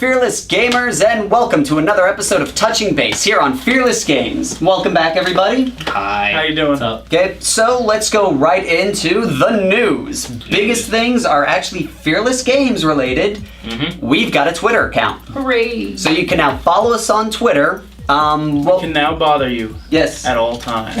Fearless Gamers, and welcome to another episode of Touching Base here on Fearless Games. Welcome back, everybody. Hi. How you doing? What's up? Okay, so let's go right into the news. Biggest things are actually Fearless Games related. We've got a Twitter account. Hooray! So you can now follow us on Twitter. We can now bother you Yes. at all times.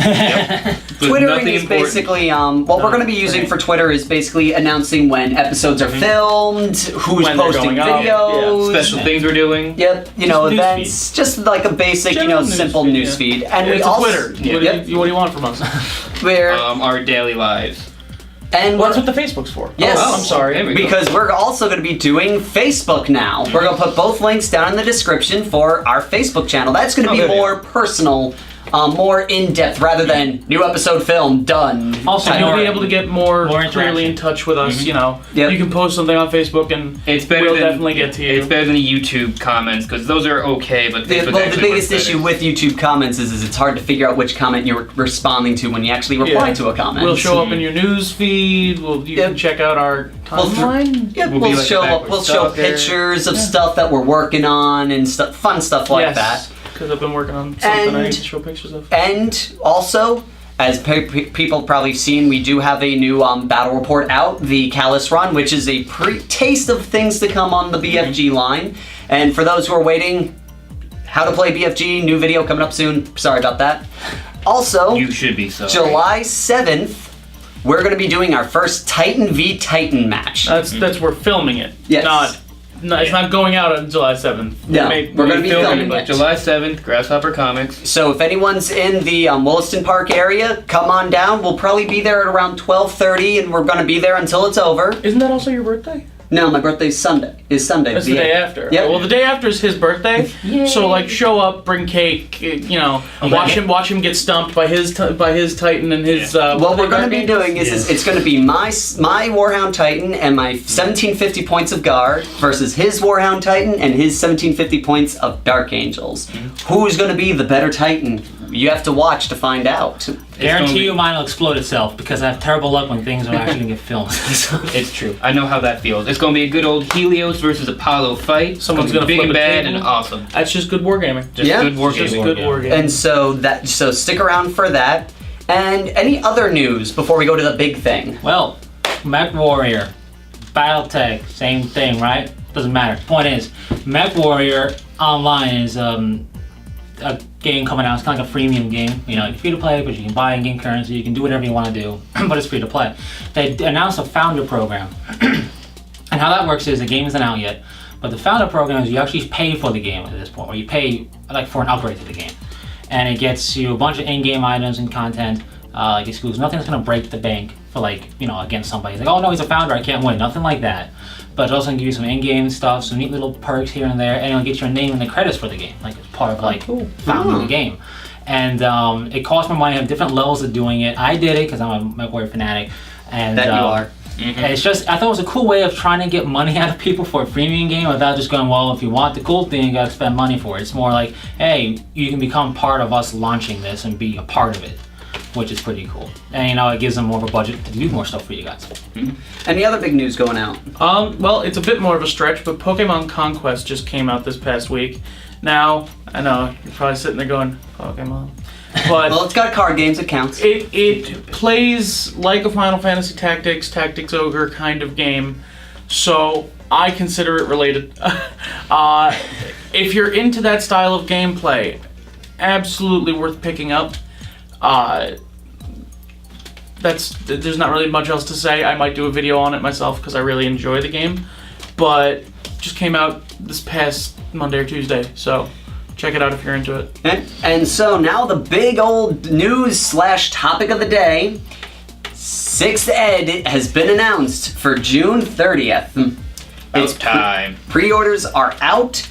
Twittering is basically, what we're going to be using for Twitter is basically announcing when episodes are filmed, who's When they're posting going up, videos. Special things we're doing. Yep, Just events, just like a basic, General simple newsfeed, news feed. And It's we a also, Twitter. Yeah. What do you want from us? we're, Our daily lives. and Well, we're, that's what the Facebook's for. Yes. Oh, I'm sorry. There we go. because we're also going to be doing Facebook now. We're going to put both links down in the description for our Facebook channel. That's going to be good. more personal, more in-depth, rather than new episode film, done. Also, type you'll of- be able to get more clearly interaction. in touch with us, Yep. You can post something on Facebook and It's better we'll than definitely get to you. It's better than the YouTube comments because those are okay, but The, Facebook well, the actually biggest works issue better. with YouTube comments is it's hard to figure out which comment you're responding to when you actually reply Yeah. to a comment. We'll show up in your news feed. You Yep. can check out our We'll timeline. Yeah, We'll we'll, be like a show up. backward We'll show stalker. pictures of stuff that we're working on and fun stuff like that. Because I've been working on something I And- need to show pictures of. And also, as people probably seen, we do have a new battle report out, the Callus Run, which is a taste of things to come on the BFG line. And for those who are waiting, how to play BFG, new video coming up soon. Sorry about that. Also, You should be so. July 7th, we're going to be doing our first Titan v Titan match. That's we're filming it. Yes. It's not going out on July 7th. No, we're gonna be filming But it. July 7th, Grasshopper Comics. So if anyone's in the Williston Park area, come on down. We'll probably be there at around 12:30, and we're going to be there until it's over. Isn't that also your birthday? No, my birthday's Sunday. Is Sunday. That's the day after. Yep. Well, the day after is his birthday. So show up, bring cake. Watch him get stumped by his Titan and his. What we're going to be doing is it's going to be my Warhound Titan and my 1750 points of guard versus his Warhound Titan and his 1750 points of Dark Angels. Who's going to be the better Titan? You have to watch to find out. Guarantee you mine will explode itself because I have terrible luck when things are actually gonna get filmed. It's true. I know how that feels. It's going to be a good old Helios versus Apollo fight. Someone's It's gonna be big flip and a bad table. and awesome. That's just good wargaming. Just Yeah. good work. Just game. good wargaming. And so stick around for that. And any other news before we go to the big thing? Well, Mech Warrior, Battletech, same thing, right? Doesn't matter. Point is, Mech Warrior Online is a game coming out. It's kind of like a freemium game. It's free to play, but you can buy in-game currency. You can do whatever you want to do, but it's free to play. They announced a founder program, and how that works is the game isn't out yet, but the founder program is you actually pay for the game at this point, or you pay like for an upgrade to the game, and it gets you a bunch of in-game items and content. Like exclusives. Nothing that's gonna break the bank for against somebody. It's like, oh no, he's a founder, I can't win. Nothing like that. But it's also gonna give you some in-game stuff, some neat little perks here and there, and it'll get your name in the credits for the game, like it's part of founding the game. And it costs more money. I have different levels of doing it. I did it because I'm a Mech Warrior fanatic. And That you are. and it's just, I thought it was a cool way of trying to get money out of people for a freemium game without just going, well, if you want the cool thing, you gotta spend money for it. It's more like, hey, you can become part of us launching this and be a part of it, which is pretty cool. And it gives them more of a budget to do more stuff for you guys. Any other big news going out? Well, it's a bit more of a stretch, but Pokemon Conquest just came out this past week. Now, I know you're probably sitting there going, Pokemon, but Well, it's got card games. It counts. it plays like a Final Fantasy Tactics Ogre kind of game, so I consider it related. If you're into that style of gameplay, absolutely worth picking up. There's not really much else to say. I might do a video on it myself because I really enjoy the game, but just came out this past Monday or Tuesday, so check it out if you're into it. And so now the big old news / topic of the day. 6th Ed has been announced for June 30th. About time. Pre-orders are out.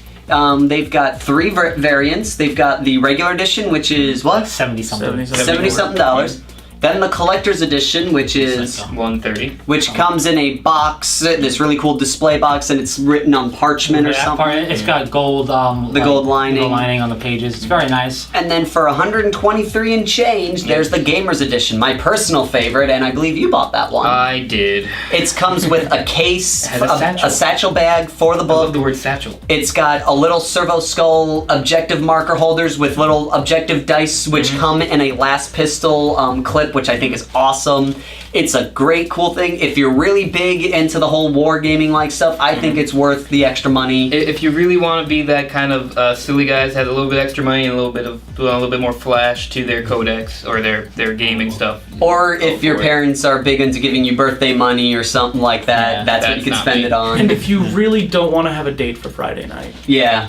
They've got 3 variants. They've got the regular edition, which is what? 70 something. $70 something. Then the collector's edition, which is 130. which comes in a box, this really cool display box, and it's written on parchment or something. It's got gold. The gold lining. Gold lining on the pages. It's very nice. And then for 123 and change, there's the gamer's edition, my personal favorite, and I believe you bought that one. I did. It comes with a case, It has a satchel. bag for the I love book. the word satchel. It's got a little servo skull objective marker holders with little objective dice, which come in a last pistol clip, which I think is awesome. It's a great, cool thing. If you're really big into the whole wargaming-like stuff, I think it's worth the extra money. If you really want to be that kind of silly guys, has a little bit extra money and a little bit more flash to their codex or their gaming stuff. Or if your for it. parents are big into giving you birthday money or something like that, Yeah, that's what you that's can not spend me. it on. And if you really don't want to have a date for Friday night, Yeah.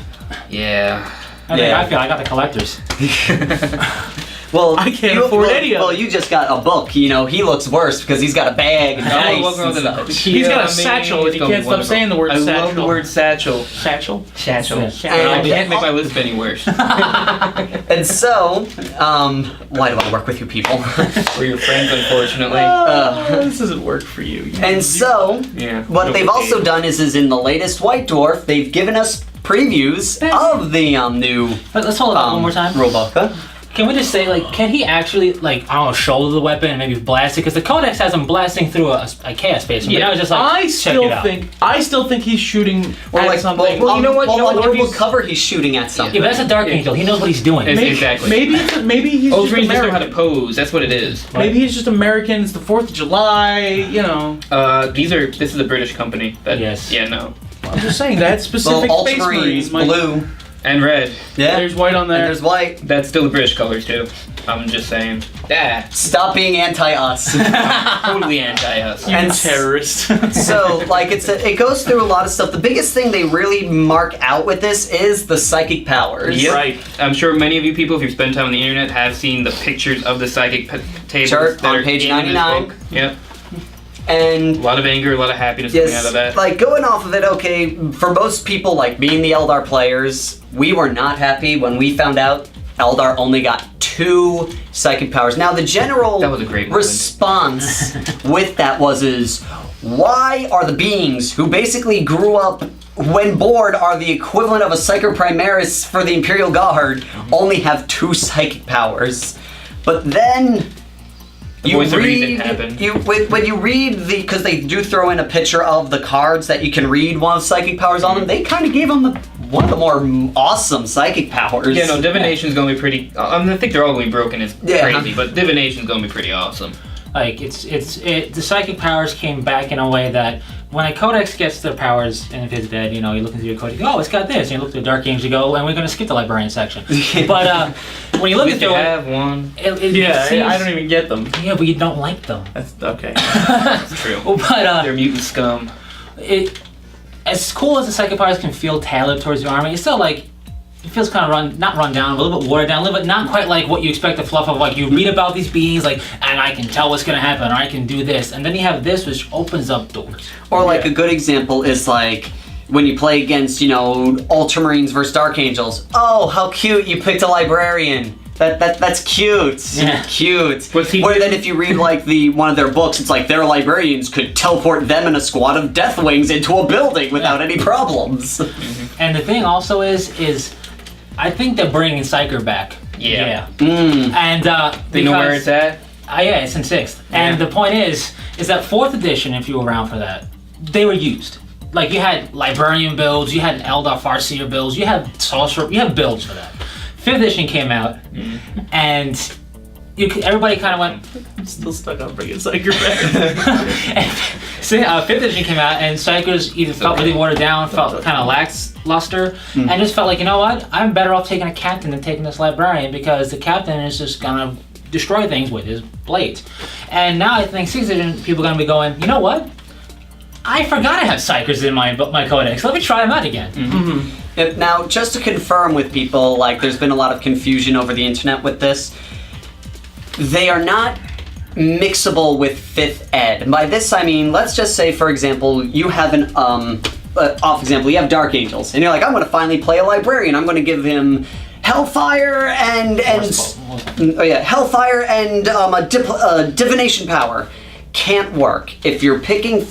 Yeah. I think Yeah. I feel I got the collectors. Well, I can't afford any of Well, it. you just got a book. You know, he looks worse because he's got a bag and dice welcome and to the such. He's got a I mean, satchel, and it's he gonna can't be stop wonderful. saying the word I satchel. love the word satchel. satchel. Satchel. Yeah. I And- can't make my lisp any worse. And so, why do I work with you people? We're your friends, unfortunately. This doesn't work for you. And so, Yeah. what No they've big also deal. done is in the latest White Dwarf, they've given us previews of the new Let's hold it up one more time. robot. Huh? Can we just say, like, can he actually, like, I don't know, shoulder the weapon and maybe blast it? Because the Codex has him blasting through a chaos space. But Yeah. now it's just like, I check it out. still think he's shooting Or at like, something. well, you know what? Well, You know on what? Orbital He's- cover, he's shooting at something. Yeah, but that's a Dark Angel. He knows what he's doing. It's- maybe, exactly. maybe he's just Ultramarines just know how to American. pose. That's what it is. Maybe he's just American. It's the 4th of July. You know, This is a British company. That, Yes. Yeah, no. I'm just saying that Little specific Space Ultramarines, Marines. might- blue. And red. Yeah. There's white on and there. there's white. That's still the British colors too. I'm just saying. Yeah. Stop being anti-us. Totally anti-us. You and- terrorist. So, like, it goes through a lot of stuff. The biggest thing they really mark out with this is the psychic powers. Yep. Right. I'm sure many of you people, if you've spent time on the internet, have seen the pictures of the psychic tables Chart that on are page in this 99. book. Yep. And A lot of anger, a lot of happiness coming out of that. like going off of it, okay, for most people, like being the Eldar players, we were not happy when we found out Eldar only got 2 psychic powers. Now, the general That was a great moment. response with that was why are the beings who basically grew up when bored are the equivalent of a Psycho Primaris for the Imperial Guard only have 2 psychic powers? But then you voice of reason read, happened. when you read because they do throw in a picture of the cards that you can read one of psychic powers on them, they kind of gave them one of the more awesome psychic powers. Yeah, no, divination's gonna be pretty. I think they're all gonna be broken. It's Yeah. crazy, but divination's gonna be pretty awesome. Like, the psychic powers came back in a way that when a Codex gets their powers in his bed, you know, you look into your Codex, you go, oh, it's got this. And you look at the Dark Angel, you go, and we're going to skip the librarian section. But when you look If at you it, have one, Yeah, seems- I don't even get them. Yeah, but you don't like them. That's okay. it's true. But They're mutant scum. as cool as the psychic powers can feel tailored towards your army, it's still like, it feels kind of not run down, a little bit watered down, a little bit not quite like what you expect the fluff of, like you read about these beings, like, and I can tell what's gonna happen, or I can do this, and then you have this, which opens up doors. Or like Yeah. a good example is like when you play against, you know, Ultramarines versus Dark Angels. Oh, how cute! You picked a librarian. That's cute. Yeah. Cute. What's he Where do? then if you read like one of their books, it's like their librarians could teleport them and a squad of Deathwings into a building without any problems. And the thing also is I think they're bringing Psyker back. Yeah. And They know where it's at. Yeah, it's in 6th. And the point is that 4th edition, if you were around for that, they were used. Like, you had librarian builds, you had Eldar Farseer builds, you had sorcerer, you had builds for that. 5th edition came out, and everybody kind of went. I'm still stuck on bringing Psyker back. So 5th edition came out, and Psychers either felt really watered down, felt kind of lackluster, and just felt like, you know what, I'm better off taking a captain than taking this librarian, because the captain is just gonna destroy things with his blades. And now I think 6th edition people are gonna be going, you know what? I forgot I have Psychers in my codex. Let me try them out again. Now, just to confirm with people, like there's been a lot of confusion over the internet with this. They are not mixable with 5th ed. And by this I mean, let's just say, for example, you have you have Dark Angels, and you're like, I'm going to finally play a librarian. I'm going to give him Hellfire and Hellfire and divination power can't work. If you're picking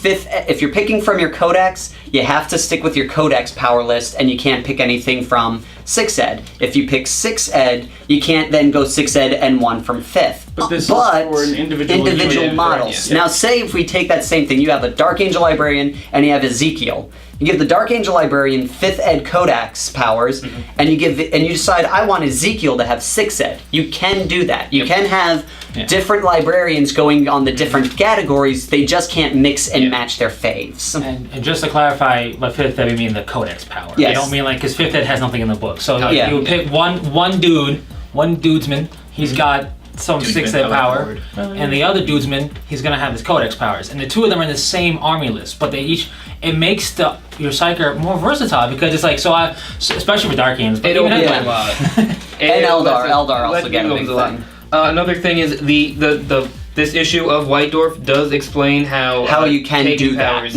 from your codex, you have to stick with your codex power list, and you can't pick anything from 6th ed. If you pick 6th ed, you can't then go 6th ed and one from 5th. But this is for an individual models. Yeah. Now, say if we take that same thing, you have a Dark Angel Librarian and you have Ezekiel. You give the Dark Angel Librarian 5th ed codex powers, and you decide I want Ezekiel to have 6th ed. You can do that. You can have different librarians going on the different categories. They just can't mix and match their faves. And just to clarify, by 5th ed we mean the codex power. Yes. You don't mean because 5th ed has nothing in the book. So yeah. you would pick one dudesman. He's got some 6th ed power, and the other dudesman, he's gonna have his codex powers. And the two of them are in the same army list, but it makes your Psyker more versatile because it's like especially with Dark Angels. It opens a lot. And Eldar also get a big thing. Another thing is this issue of White Dwarf does explain how you can taking do that powers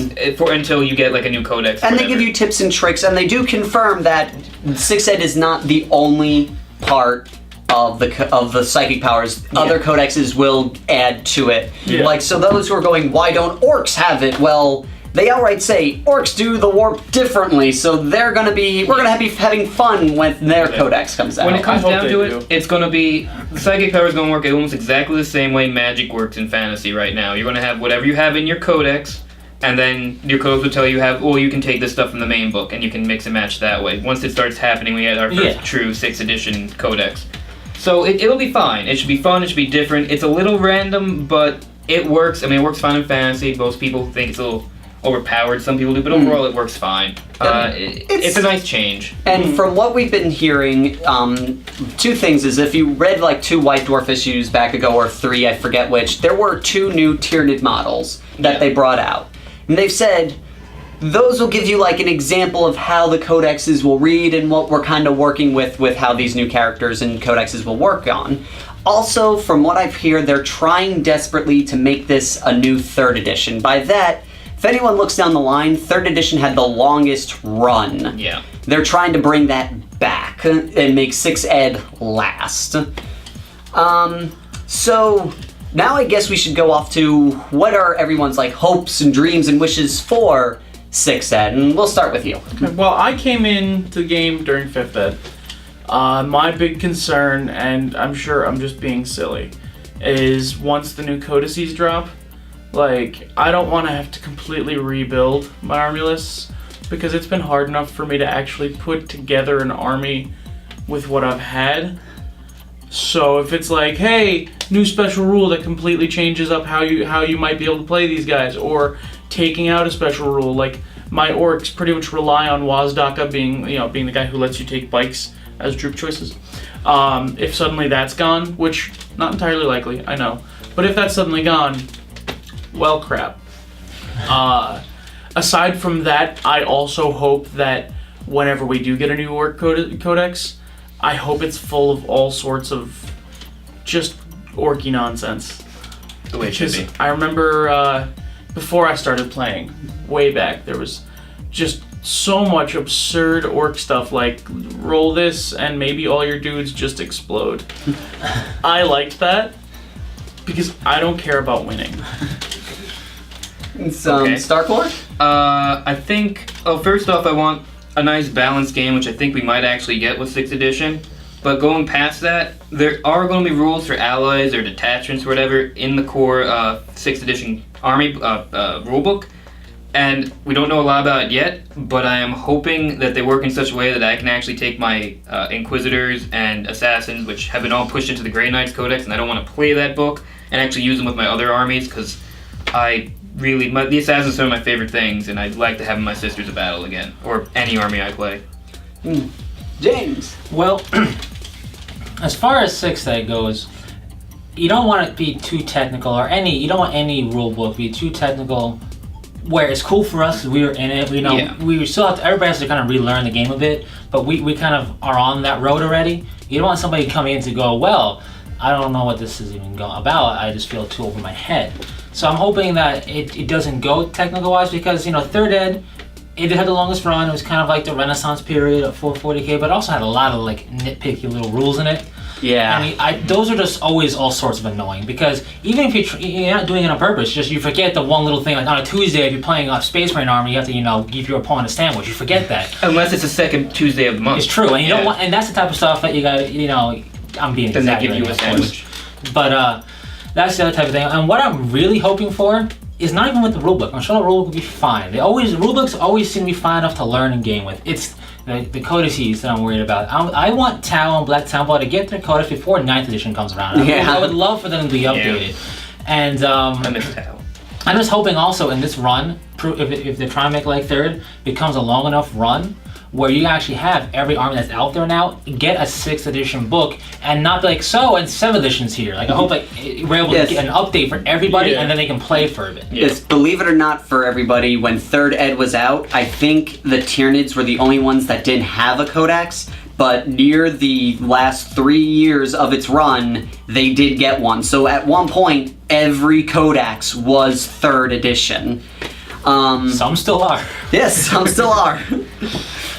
until you get like a new codex. And they give you tips and tricks, and they do confirm that 6th ed is not the only part of the psychic powers. Other codexes will add to it. Yeah. Like, so those who are going, why don't orcs have it? Well, they outright say orcs do the warp differently, so we're gonna be having fun when their codex comes out. When it comes hope down they to do. it, it's gonna be the psychic power is gonna work almost exactly the same way magic works in fantasy right now. You're gonna have whatever you have in your codex, and then your codex will tell you you can take this stuff from the main book and you can mix and match that way. Once it starts happening, we had our first true 6th edition codex. So it'll be fine. It should be fun. It should be different. It's a little random, but it works. I mean, it works fine in fantasy. Most people think it's a little overpowered. Some people do, but overall, it works fine. It's a nice change. And from what we've been hearing, two things is if you read like 2 White Dwarf issues back ago, or 3, I forget which, there were 2 new Tyranid models that they brought out. And they've said those will give you like an example of how the codexes will read and what we're kind of working with how these new characters and codexes will work on. Also, from what I've heard, they're trying desperately to make this a new 3rd edition. By that, if anyone looks down the line, 3rd edition had the longest run. Yeah. They're trying to bring that back and make 6th ed last. So now I guess we should go off to what are everyone's like hopes and dreams and wishes for 6th ed, and we'll start with you. Okay, well, I came into the game during 5th ed. My big concern, and I'm sure I'm just being silly, is once the new codices drop, like, I don't want to have to completely rebuild my army lists, because it's been hard enough for me to actually put together an army with what I've had. So if it's like, hey, new special rule that completely changes up how you might be able to play these guys, or taking out a special rule, like my orcs pretty much rely on Wazdaka being the guy who lets you take bikes as troop choices. If suddenly that's gone, which not entirely likely, I know, but if that's suddenly gone, well, crap. Aside from that, I also hope that whenever we do get a new orc codex, I hope it's full of all sorts of just orky nonsense. The way it should be. I remember before I started playing, way back, there was just so much absurd orc stuff, like roll this and maybe all your dudes just explode. I liked that because I don't care about winning. Starcore? I think, first off, I want a nice balanced game, which I think we might actually get with 6th edition. But going past that, there are going to be rules for allies or detachments or whatever in the core 6th edition army rulebook. And we don't know a lot about it yet, but I am hoping that they work in such a way that I can actually take my Inquisitors and Assassins, which have been all pushed into the Grey Knights Codex, and I don't want to play that book, and actually use them with my other armies, because the Assassins are some of my favorite things, and I'd like to have my Sisters of Battle again, or any army I play. James? Well, as far as 6th ed goes, you don't want it to be too technical, you don't want any rule book to be too technical, where it's cool for us because we were in it. We still have to, everybody has to kind of relearn the game a bit, but we kind of are on that road already. You don't want somebody coming in to go, well, I don't know what this is even about, I just feel too over my head. So I'm hoping that it doesn't go technical wise, because 3rd ed, it had the longest run. It was kind of like the Renaissance period of 440k, but it also had a lot of like nitpicky little rules in it. Yeah. And those are just always all sorts of annoying because even if you're not doing it on purpose, just you forget the one little thing. Like on a Tuesday, if you're playing a Space Marine army, you have to give your opponent a sandwich. You forget that. Unless it's the second Tuesday of the month. It's true, and you don't want, and that's the type of stuff that you got. I'm being Then they give you exaggerating, a of sandwich. course. But that's the other type of thing. And what I'm really hoping for is not even with the rulebook. I'm sure the rulebook will be fine. Rulebooks always seem to be fine enough to learn and game with. It's the codices that I'm worried about. I want Tau and Black Temple to get their codex before 9th edition comes around. I would love for them to be updated. Yeah. And I miss Tau. I'm just hoping also in this run, if they're trying to make like 3rd, becomes a long enough run where you actually have every army that's out there now get a 6th edition book and not be like, so, and 7th edition's here. Like I hope like we're able to get an update for everybody and then they can play for a bit. Yes, believe it or not, for everybody, when 3rd Ed was out, I think the Tyranids were the only ones that didn't have a codex, but near the last 3 years of its run, they did get one. So at one point, every codex was 3rd edition. Some still are. Yes, some still are.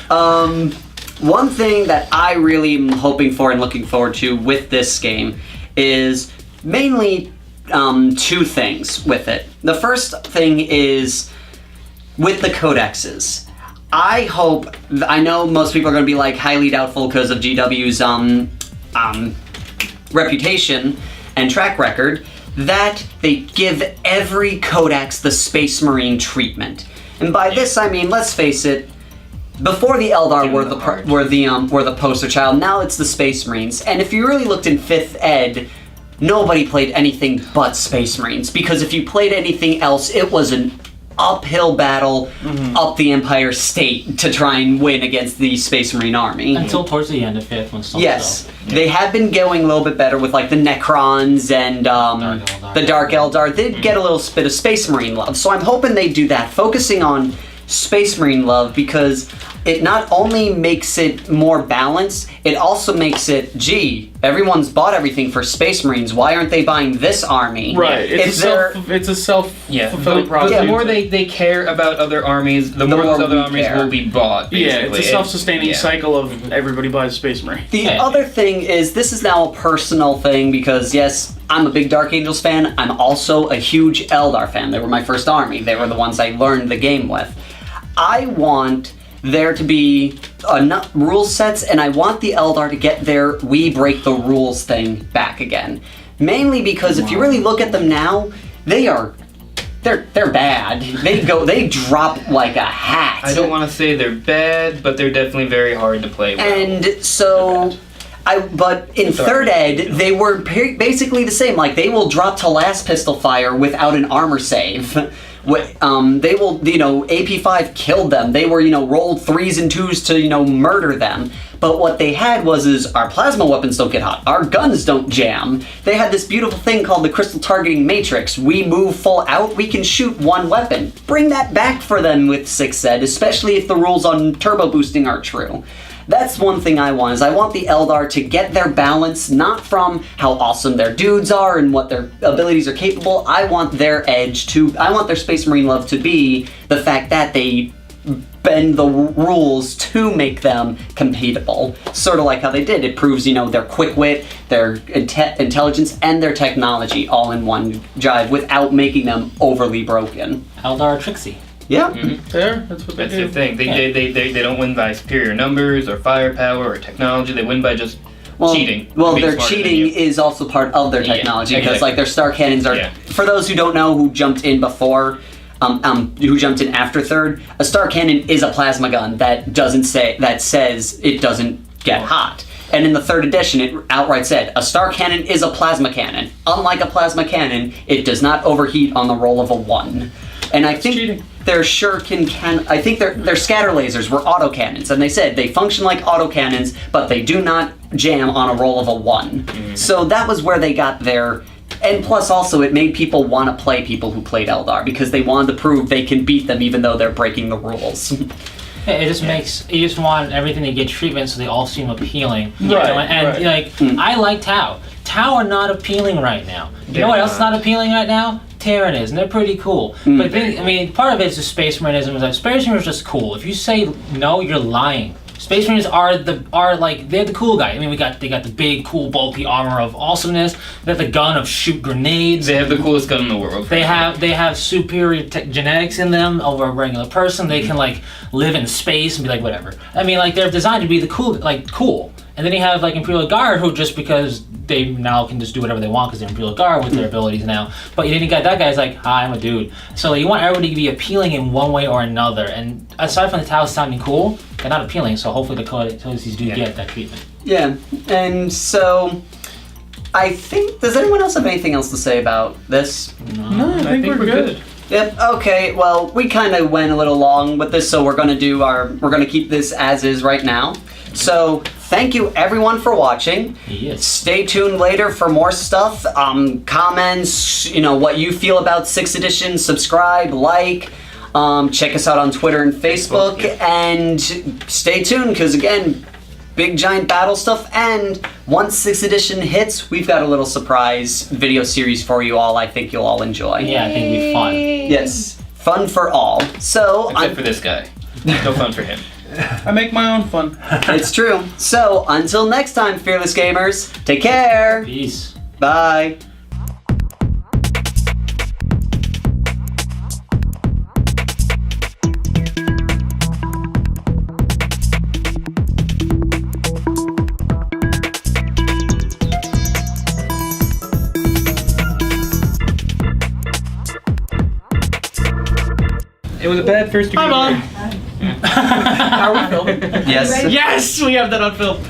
One thing that I really am hoping for and looking forward to with this game is mainly 2 things with it. The first thing is with the codexes. I know most people are going to be like highly doubtful because of GW's reputation and track record, that they give every codex the Space Marine treatment. And by this I mean, let's face it, before the Eldar were the poster child, now it's the Space Marines. And if you really looked in 5th Ed, nobody played anything but Space Marines, because if you played anything else, it was an uphill battle up the Empire State to try and win against the Space Marine army. Until towards the end of 5th when some Yes, they have been going a little bit better with like the Necrons and the Dark Eldar. They get a little bit of Space Marine love, so I'm hoping they do that, focusing on Space Marine love, because it not only makes it more balanced, it also makes it, gee, everyone's bought everything for Space Marines, why aren't they buying this army? Right, it's a self-fulfilling prophecy. The more they care about other armies, the more those other armies will be bought, basically. Yeah, it's a self-sustaining cycle of everybody buys Space Marine. The other thing is, this is now a personal thing, because yes, I'm a big Dark Angels fan, I'm also a huge Eldar fan. They were my first army, they were the ones I learned the game with. I want there to be enough rule sets, and I want the Eldar to get their we break the rules thing back again. Mainly because if you really look at them now, they're bad. They drop like a hat. I don't want to say they're bad, but they're definitely very hard to play with. And so but in 3rd Ed, they were basically the same. Like, they will drop to last pistol fire without an armor save. They will, AP5 killed them. They were, rolled 3s and 2s to, murder them. But what they had was our plasma weapons don't get hot. Our guns don't jam. They had this beautiful thing called the Crystal Targeting Matrix. We move full out, we can shoot one weapon. Bring that back for them with 6th Ed, especially if the rules on turbo boosting are true. That's one thing I want, is I want the Eldar to get their balance, not from how awesome their dudes are and what their abilities are capable. I want their I want their Space Marine love to be the fact that they bend the rules to make them compatible. Sort of like how they did. It proves, their quick wit, their intelligence, and their technology all in one jive without making them overly broken. Eldar Trixie. Yeah. That's what they do. That's the thing. They don't win by superior numbers or firepower or technology. They win by just cheating. Well, their cheating is also part of their technology, because like their star cannons are. For those who don't know, who jumped in before, who jumped in after 3rd, a star cannon is a plasma gun that says it doesn't get hot. And in the 3rd edition, it outright said, a star cannon is a plasma cannon. Unlike a plasma cannon, it does not overheat on the roll of a 1. And I think their shuriken I think their scatter lasers were autocannons, and they said they function like autocannons, but they do not jam on a roll of a 1. So that was where they got their. And plus, also, it made people want to play people who played Eldar, because they wanted to prove they can beat them even though they're breaking the rules. It just makes, you just want everything to get treatment so they all seem appealing. Right. I like Tau. Tau are not appealing right now. You know what else is not appealing right now? Terran is, and they're pretty cool. But part of it is the Space Marinism. Is like Space Marines are just cool. If you say no, you're lying. Space Marines are they're the cool guy. I mean, they got the big, cool, bulky armor of awesomeness. They have the gun of shoot grenades. They have the coolest gun in the world. They have superior genetics in them over a regular person. They can like live in space and be like whatever. I mean, like they're designed to be the cool. And then you have like Imperial Guard, who just because they now can just do whatever they want because they're Imperial Guard with their abilities now. But you got that guy's like, hi, I'm a dude. So like, you want everybody to be appealing in one way or another. And aside from the Taos sounding cool, they're not appealing. So hopefully the Coalities do get that treatment. Yeah, and so I think, does anyone else have anything else to say about this? No, I think we're good. Yep, okay, well, we kind of went a little long with this, so we're going to keep this as is right now. So, thank you everyone for watching. Yes. Stay tuned later for more stuff. Comments, what you feel about 6th edition, subscribe, like, check us out on Twitter and Facebook, and stay tuned, because again, big giant battle stuff, and once 6th edition hits, we've got a little surprise video series for you all I think you'll all enjoy. Yeah, I think it'll be fun. Yes, fun for all. So, Except for this guy. No fun for him. I make my own fun. It's true. So, until next time, Fearless Gamers, take care. Peace. Bye. It was a bad first degree. Hi, Mom. Are we filming? Yes. Yes, we have that on film.